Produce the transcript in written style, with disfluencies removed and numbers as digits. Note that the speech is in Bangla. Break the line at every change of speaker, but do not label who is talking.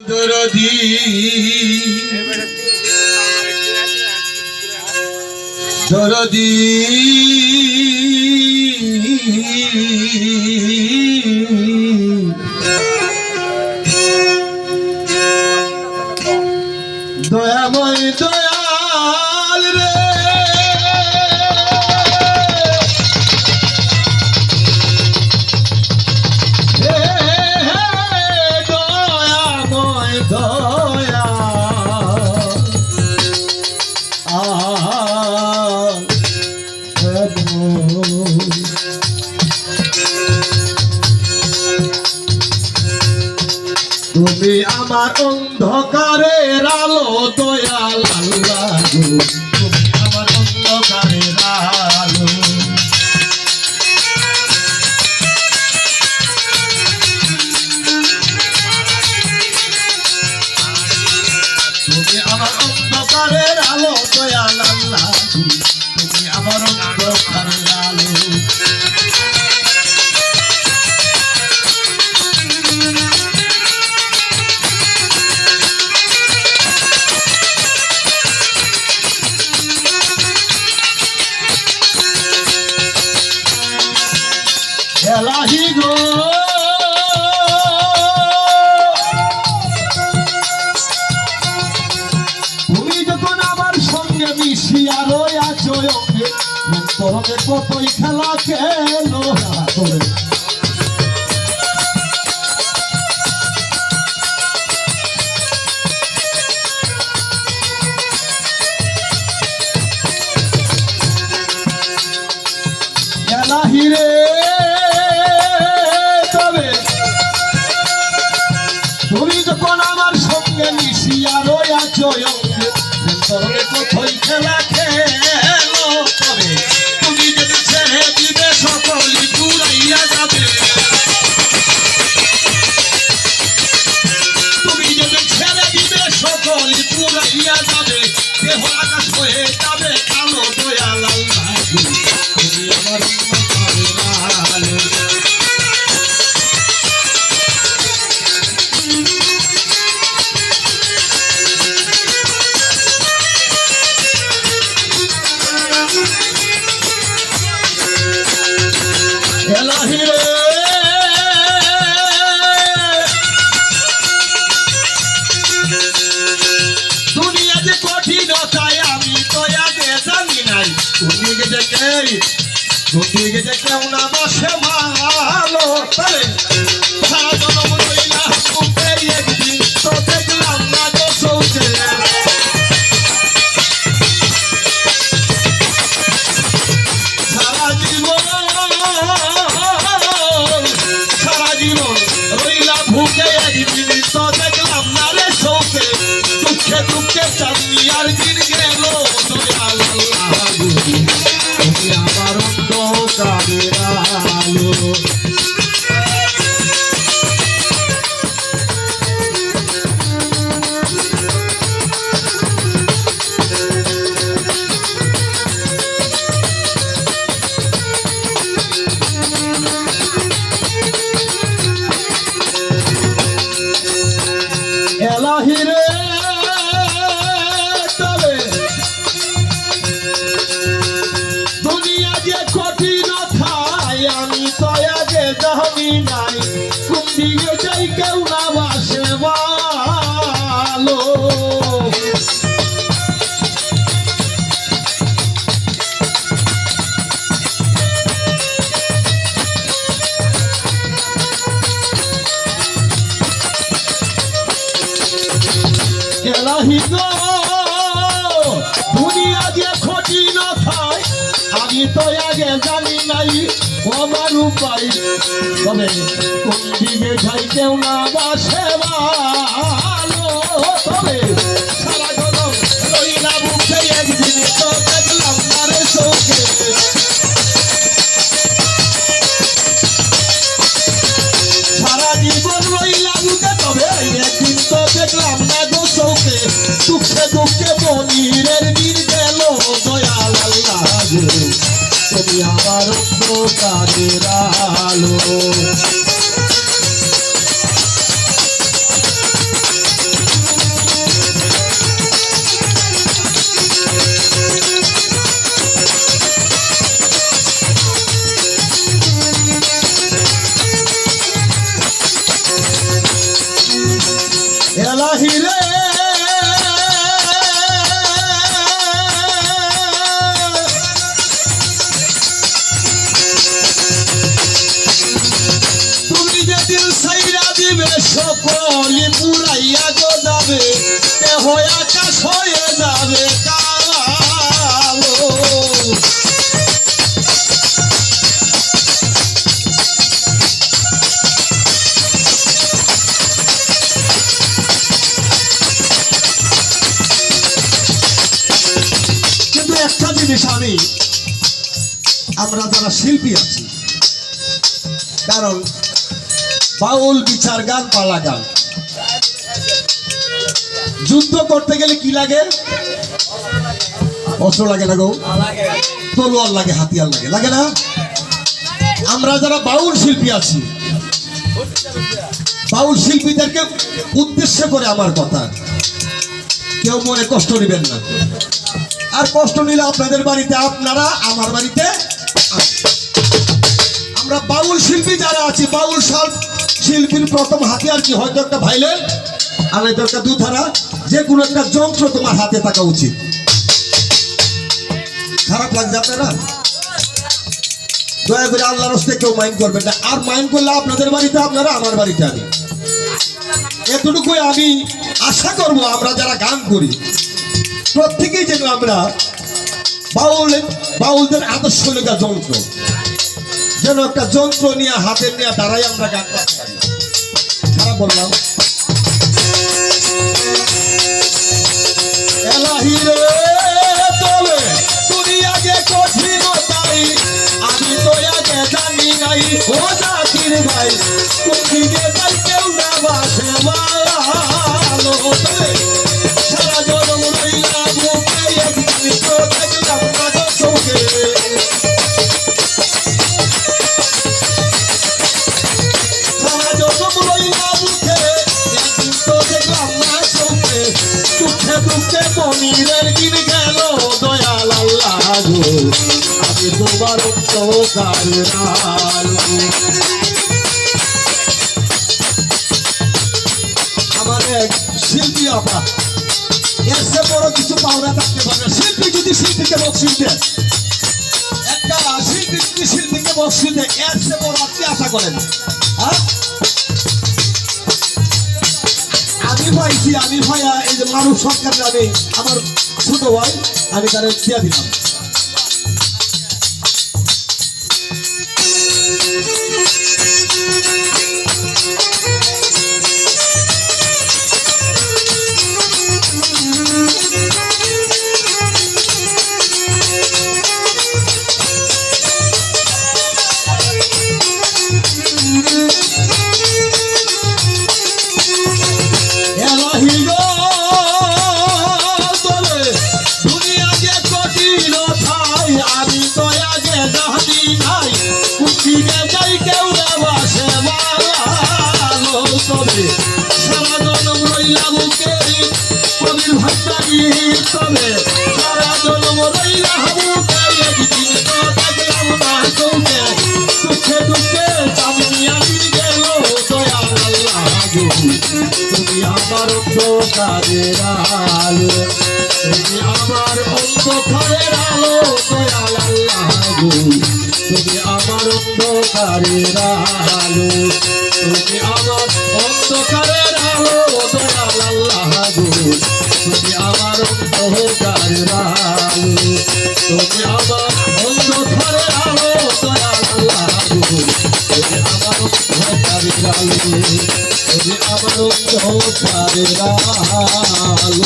দরদি দরদি দয়াময় দয়াল রে তুমি আমার অন্ধকারের আলো দয়াল আল্লাহ গো, তুমি আমার অন্ধকারের আলো। তুমি আমার অন্ধকারের আলো দয়াল আল্লাহ গো, তুমি আমার অন্ধকারের আলো। এলাহি গো তুমি যখন আমার সঙ্গে মিশিয়া রয়েছো অন্তরে কতই খেলা খেলো করে। এলাহি রে তুমি যখন আমার সঙ্গে মিশিয়া রয়েছো অন্তরে কোথায় খেলা খেলো তবে তুমি যদি ছেড়ে দিবে সকলই পুরাইয়া যাবে। তুমি যদি ছেড়ে দিবে সকলই পুরাইয়া যাবে, দেহ আকাশ হয়ে যাবে কালো দয়াল আল্লাহ তুমি আমার আলো। এলাহি রে দুনিয়া যে কঠিনতায় আমি তো আগে জানি নাই, তুমি গেছে কেউ না বসে ভালো তবে সারা জনম রইলা মুখে একদিন তো দেখলাম না গো চৌকে। সারা জীবন রইলা ভুকে একদিন তো দেখলাম না রে চৌকে। দুঃখে দুঃখে চাঁদনি আর দিন গেল দয়াল আল্লাহ তুমি আমার অন্ধকারের আলো। এলাহি রে তবে দুনিয়া যে কঠিন থাই আমি তো আগে জানি নাই, কোন দিকে যাই কেউ না বাসে ভালো। এলাহি গো দুনিয়া যে কঠিন থাই আমি তো আগে জানি নাই আমার উপায়, তবে কোন দিকে যাই কেউ না বাসে ভালো। তবে সারা জনম রইলা মুখে একদিন তো দেখলাম না রে চোখে। সারা জীবন রইলা মুখে তবে একদিন তো দেখলাম না গো চোখে। দুঃখে দুঃখে মনিরের দিন গেল দয়াল আল্লাহ তুমি আমার অন্ধকারের আলো। এলাহি রে তুমি যে দিল সাইরা দিবে সকলি পুরাইয়া গো যাবে দেহ আকাশ হয়ে যাবে কালো। একটা জিনিস আমরা যারা শিল্পী আছি, কারণ বাউল বিচার গান পালা গান যুদ্ধ করতে গেলে কি লাগে? অস্ত্র লাগে না গো, তলোয়ার লাগে, হাতিয়ার লাগে, লাগে না? আমরা যারা বাউল শিল্পী আছি, বাউল শিল্পীদেরকে উদ্দেশ্য করে আমার কথা, কেউ মনে কষ্ট নেবেন না। আর কষ্ট নিলে আপনাদের বাড়িতে, আপনারা আমার বাড়িতে। আমরা বাউল শিল্পী যারা আছি, বাউল শিল্পীর প্রথম হাতিয়ার কি? হয়তো একটা ভাইলেন, আর হয়তো একটা দুধারা, যে কোনো একটা যন্ত্র তোমার হাতে থাকা উচিত। খারাপ লাগছে আপনারা? দয়া করে আল্লাহর হস্তে কেউ মাইন্ড করবেন না। আর মাইন্ড করলে আপনাদের বাড়িতে আপনারা, আমার বাড়িতে আমি। এতটুকুই আমি আশা করব, আমরা যারা গান করি প্রত্যেকেই যেন আমরা বাউলদের আদর্শ লেখা যন্ত্র, যেন একটা যন্ত্র নিয়ে হাতে নিয়ে দাঁড়াই আমরা গান করতে পারি। খারাপ বললাম? এলাহি রে তবে দুনিয়াকে কঠিনতাই আমি তো আগে জানি নাই, ও জাতির ভাই তুমি যে যাই কেউ না বাসে ভালো। সারা জনম রইলাম মুখে একদিন তো দেখলাম না গো চোখে, সারা জনম রইলাম মুখে একদিন তো দেখলাম না চোখে, দুঃখে দুঃখে মনিরের দিন গেল দয়াল আল্লাহ গো, আমি তোমার অন্ধকার আলো। আমার এক শিল্পী আপা, এর সে বড় কিছু পাওনা থাকতে পারে না। শিল্পী যদি শিল্পীকে বকশিশ দেয়, একটা শিল্পী যদি শিল্পীকে বকশিশ দেয়, এর সে বড় আপনি আশা করেন? হ্যাঁ, আমি পাইছি, আমি ভাইয়া এই যে মানুষ সরকার, আমি আমার ছোট ভাই, আমি তারা দিয়ে দিলাম। সারা জনম রইলাম বুকে কবির ভান্ডারি, তবে সারা জনম রইলাম বুকে একদিন তো দেখলাম না চোখে, দুঃখে দুঃখে চাঁদনি আসি গেল দয়াল আল্লাহ গো, তুমি আমার অন্ধকারের আলো, তুমি আমার অন্ধকারের আলো দয়াল আল্লাহ গো, তুমি আমার অন্ধকারের আলো, তুমি আমার অন্ধকারের আলো দয়াল আল্লাহ গো, তুমি আমার অন্ধকারের আলো, তুমি আমার অন্ধকারের আলো দয়াল আল্লাহ গো, তুমি আমার অন্ধকারের আলো, তুমি আমার অন্ধকারের আলো।